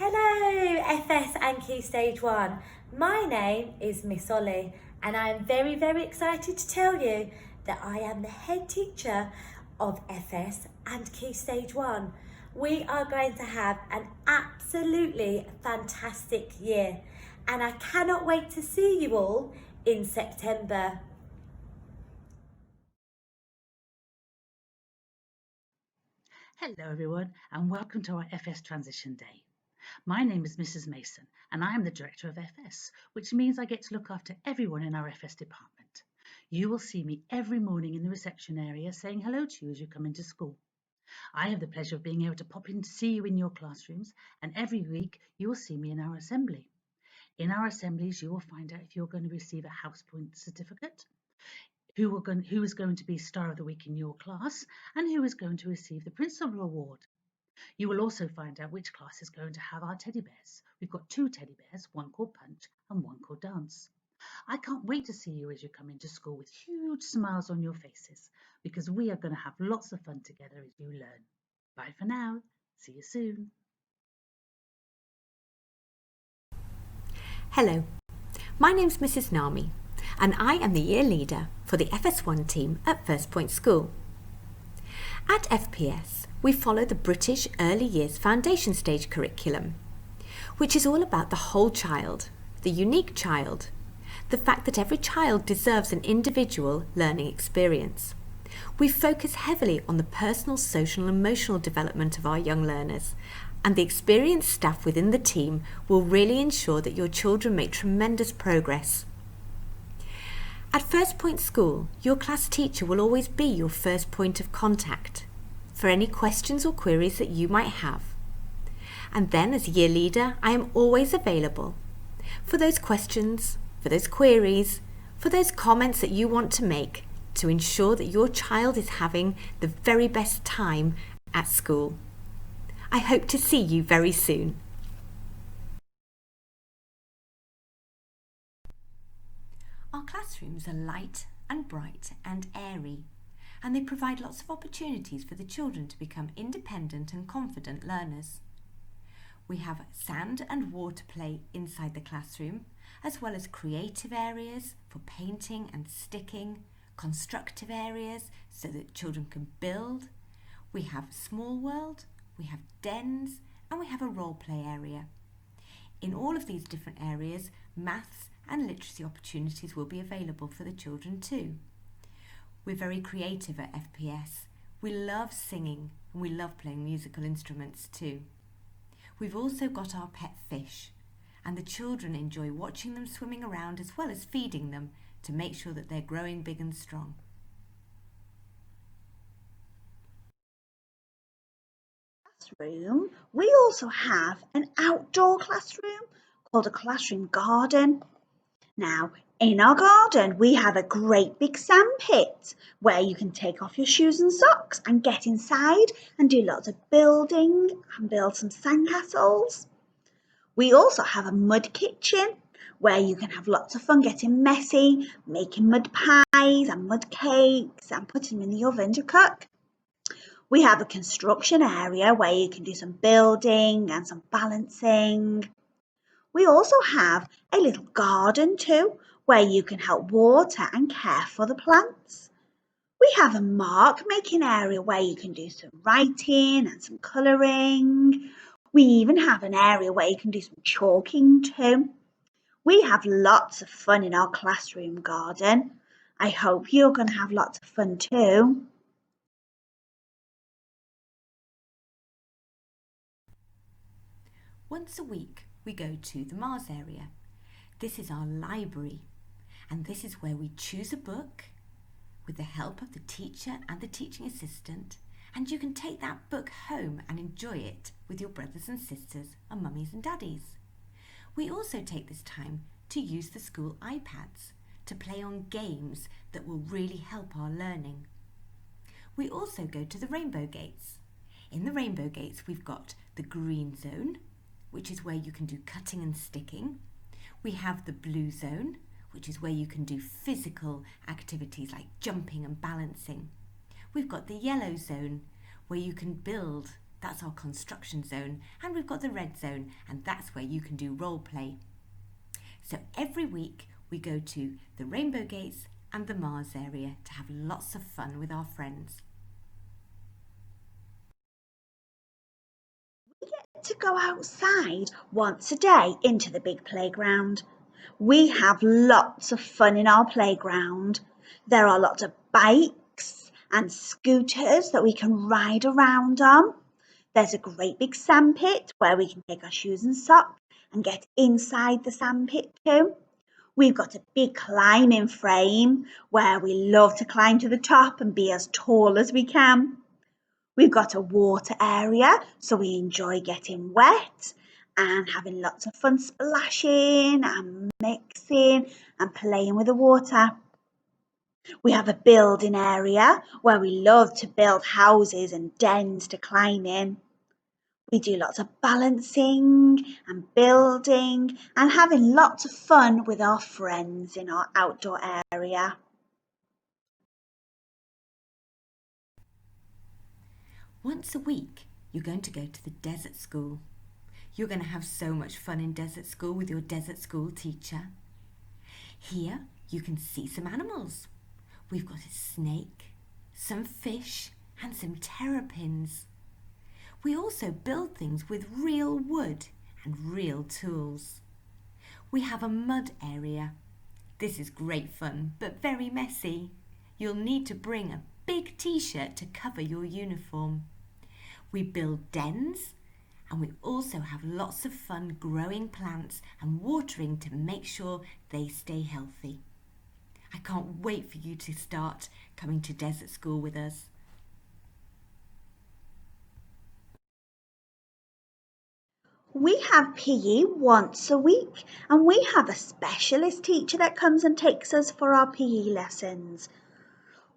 Hello, FS and Key Stage 1. My name is Miss Ollie and I am very excited to tell you that I am the head teacher of FS and Key Stage 1. We are going to have an absolutely fantastic year and I cannot wait to see you all in September. Hello everyone and welcome to our FS Transition Day. My name is Mrs Mason and I am the Director of FS, which means I get to look after everyone in our FS department. You will see me every morning in the reception area saying hello to you as you come into school. I have the pleasure of being able to pop in to see you in your classrooms, and every week you will see me in our assembly. In our assemblies you will find out if you're going to receive a HousePoint certificate, who is going to be Star of the Week in your class, and who is going to receive the Principal Award. You will also find out which class is going to have our teddy bears. We've got 2 teddy bears, one called Punch and one called Dance. I can't wait to see you as you come into school with huge smiles on your faces, because we are going to have lots of fun together as you learn. Bye for now. See you soon. Hello, my name's Mrs Nami and I am the Year Leader for the FS1 team at FirstPoint School. At FPS, we follow the British Early Years Foundation Stage curriculum, which is all about the whole child, the unique child, the fact that every child deserves an individual learning experience. We focus heavily on the personal, social and emotional development of our young learners, and the experienced staff within the team will really ensure that your children make tremendous progress. At FirstPoint School, your class teacher will always be your first point of contact for any questions or queries that you might have. And then as Year Leader, I am always available for those questions, for those queries, for those comments that you want to make to ensure that your child is having the very best time at school. I hope to see you very soon. Our classrooms are light and bright and airy, and they provide lots of opportunities for the children to become independent and confident learners. We have sand and water play inside the classroom, as well as creative areas for painting and sticking, constructive areas so that children can build. We have small world, we have dens, and we have a role play area. In all of these different areas, maths and literacy opportunities will be available for the children too. We're very creative at FPS. We love singing and we love playing musical instruments too. We've also got our pet fish, and the children enjoy watching them swimming around as well as feeding them to make sure that they're growing big and strong. Classroom, we also have an outdoor classroom called a classroom garden. Now, in our garden, we have a great big sand pit where you can take off your shoes and socks and get inside and do lots of building and build some sandcastles. We also have a mud kitchen where you can have lots of fun getting messy, making mud pies and mud cakes and putting them in the oven to cook. We have a construction area where you can do some building and some balancing. We also have a little garden too, where you can help water and care for the plants. We have a mark making area where you can do some writing and some colouring. We even have an area where you can do some chalking too. We have lots of fun in our classroom garden. I hope you're going to have lots of fun too. Once a week, we go to the Mars area. This is our library, and this is where we choose a book with the help of the teacher and the teaching assistant, and you can take that book home and enjoy it with your brothers and sisters and mummies and daddies. We also take this time to use the school iPads to play on games that will really help our learning. We also go to the Rainbow Gates. In the Rainbow Gates, we've got the green zone, which is where you can do cutting and sticking. We have the blue zone, which is where you can do physical activities like jumping and balancing. We've got the yellow zone, where you can build That's our construction zone, and we've got the red zone, and that's where you can do role play. So every week we go to the Rainbow Gates and the Mars area to have lots of fun with our friends. We get to go outside once a day into the big playground. We have lots of fun in our playground. There are lots of bikes and scooters that we can ride around on. There's a great big sandpit where we can take our shoes and socks and get inside the sandpit too. We've got a big climbing frame where we love to climb to the top and be as tall as we can. We've got a water area, so we enjoy getting wet and having lots of fun splashing and mixing and playing with the water. We have a building area where we love to build houses and dens to climb in. We do lots of balancing and building and having lots of fun with our friends in our outdoor area. Once a week, you're going to go to the desert school. You're going to have so much fun in desert school with your desert school teacher. Here, you can see some animals. We've got a snake, some fish, and some terrapins. We also build things with real wood and real tools. We have a mud area. This is great fun, but very messy. You'll need to bring a big t-shirt to cover your uniform. We build dens, and we also have lots of fun growing plants and watering to make sure they stay healthy. I can't wait for you to start coming to desert school with us. We have PE once a week, and we have a specialist teacher that comes and takes us for our PE lessons.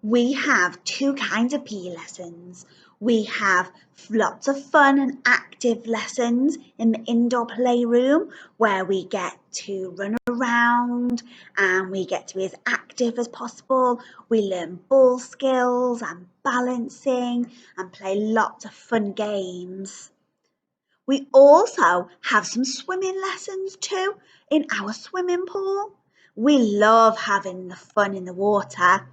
We have two kinds of PE lessons. We have lots of fun and active lessons in the indoor playroom where we get to run around and we get to be as active as possible. We learn ball skills and balancing and play lots of fun games. We also have some swimming lessons too in our swimming pool. We love having the fun in the water.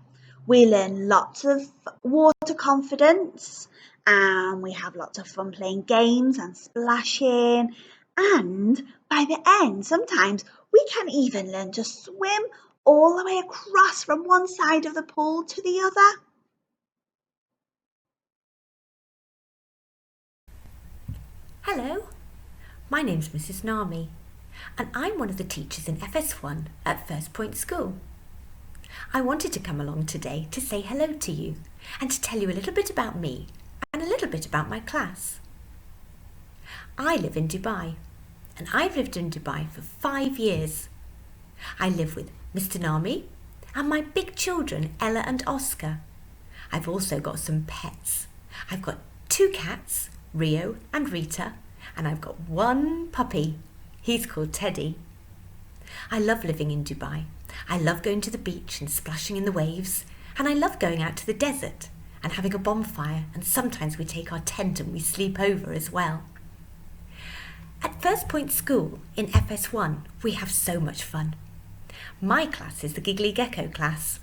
We learn lots of water confidence and we have lots of fun playing games and splashing. And by the end, sometimes we can even learn to swim all the way across from one side of the pool to the other. Hello, my name's Mrs. Nami, and I'm one of the teachers in FS1 at FirstPoint School. I wanted to come along today to say hello to you and to tell you a little bit about me and a little bit about my class. I live in Dubai, and I've lived in Dubai for 5 years. I live with Mr. Nami and my big children, Ella and Oscar. I've also got some pets. I've got 2 cats, Rio and Rita, and I've got 1 puppy. He's called Teddy. I love living in Dubai. I love going to the beach and splashing in the waves, and I love going out to the desert and having a bonfire, and sometimes we take our tent and we sleep over as well. At FirstPoint School in FS1, we have so much fun. My class is the Giggly Gecko class,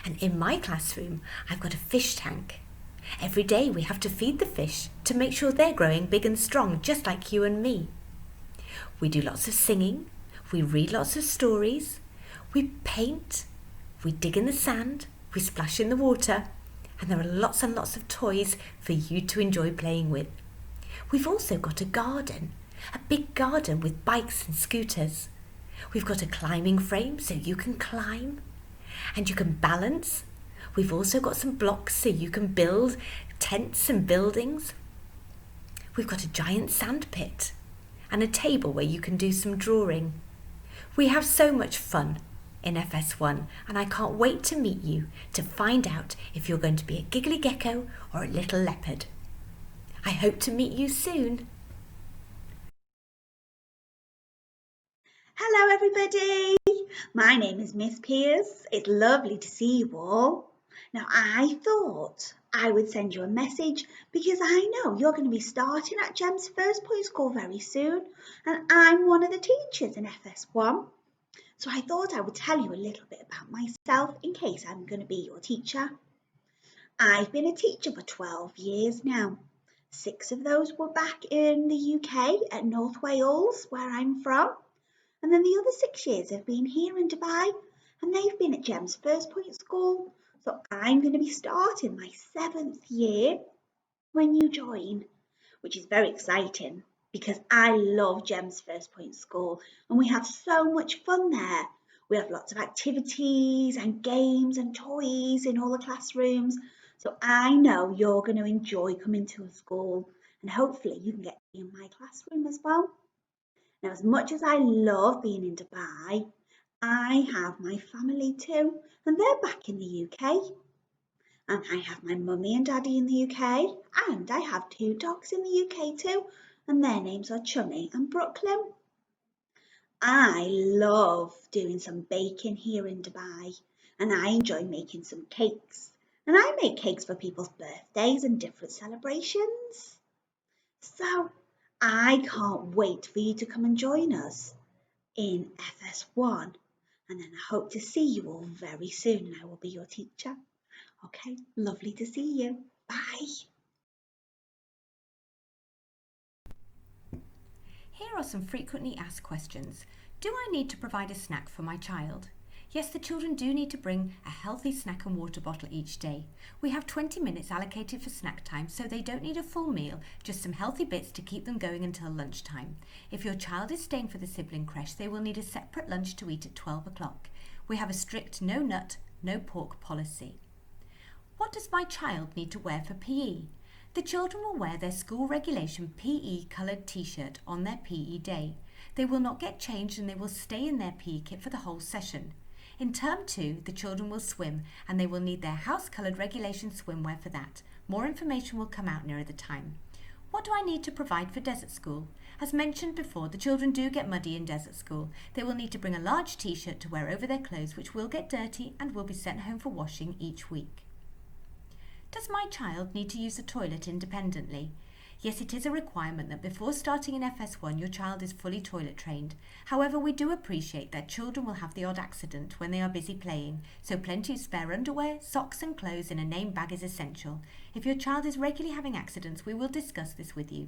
and in my classroom I've got a fish tank. Every day we have to feed the fish to make sure they're growing big and strong, just like you and me. We do lots of singing, we read lots of stories, we paint, we dig in the sand, we splash in the water, and there are lots and lots of toys for you to enjoy playing with. We've also got a garden, a big garden with bikes and scooters. We've got a climbing frame so you can climb and you can balance. We've also got some blocks so you can build tents and buildings. We've got a giant sand pit and a table where you can do some drawing. We have so much fun in FS1, and I can't wait to meet you to find out if you're going to be a giggly gecko or a little leopard. I hope to meet you soon. Hello everybody, my name is Miss Pierce. It's lovely to see you all. Now, I thought I would send you a message because I know you're going to be starting at Gem's FirstPoint School very soon, and I'm one of the teachers in FS1. So I thought I would tell you a little bit about myself in case I'm going to be your teacher. I've been a teacher for 12 years now. 6 of those were back in the UK at North Wales, where I'm from. And then the other 6 years have been here in Dubai, and they've been at Gem's FirstPoint School. So I'm going to be starting my 7th year when you join, which is very exciting because I love Gem's FirstPoint School and we have so much fun there. We have lots of activities and games and toys in all the classrooms. So I know you're going to enjoy coming to a school and hopefully you can get to be in my classroom as well. Now, as much as I love being in Dubai, I have my family too, and they're back in the UK. And I have my mummy and daddy in the UK, and I have 2 dogs in the UK too, and their names are Chummy and Brooklyn. I love doing some baking here in Dubai, and I enjoy making some cakes. And I make cakes for people's birthdays and different celebrations. So I can't wait for you to come and join us in FS1. And then I hope to see you all very soon, and I will be your teacher. Okay, lovely to see you. Bye. Here are some frequently asked questions. Do I need to provide a snack for my child? Yes, the children do need to bring a healthy snack and water bottle each day. We have 20 minutes allocated for snack time, so they don't need a full meal, just some healthy bits to keep them going until lunchtime. If your child is staying for the sibling creche, they will need a separate lunch to eat at 12 o'clock. We have a strict no nut, no pork policy. What does my child need to wear for PE? The children will wear their school regulation PE coloured t-shirt on their PE day. They will not get changed and they will stay in their PE kit for the whole session. In term 2, the children will swim and they will need their house coloured regulation swimwear for that. More information will come out nearer the time. What do I need to provide for desert school? As mentioned before, the children do get muddy in desert school. They will need to bring a large t-shirt to wear over their clothes, which will get dirty and will be sent home for washing each week. Does my child need to use the toilet independently? Yes, it is a requirement that before starting in FS1 your child is fully toilet trained. However, we do appreciate that children will have the odd accident when they are busy playing, so plenty of spare underwear, socks and clothes in a name bag is essential. If your child is regularly having accidents, we will discuss this with you.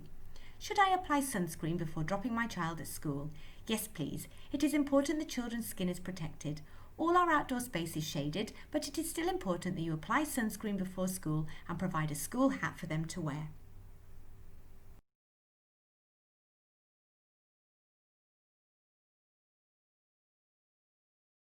Should I apply sunscreen before dropping my child at school? Yes, please. It is important the children's skin is protected. All our outdoor space is shaded, but it is still important that you apply sunscreen before school and provide a school hat for them to wear.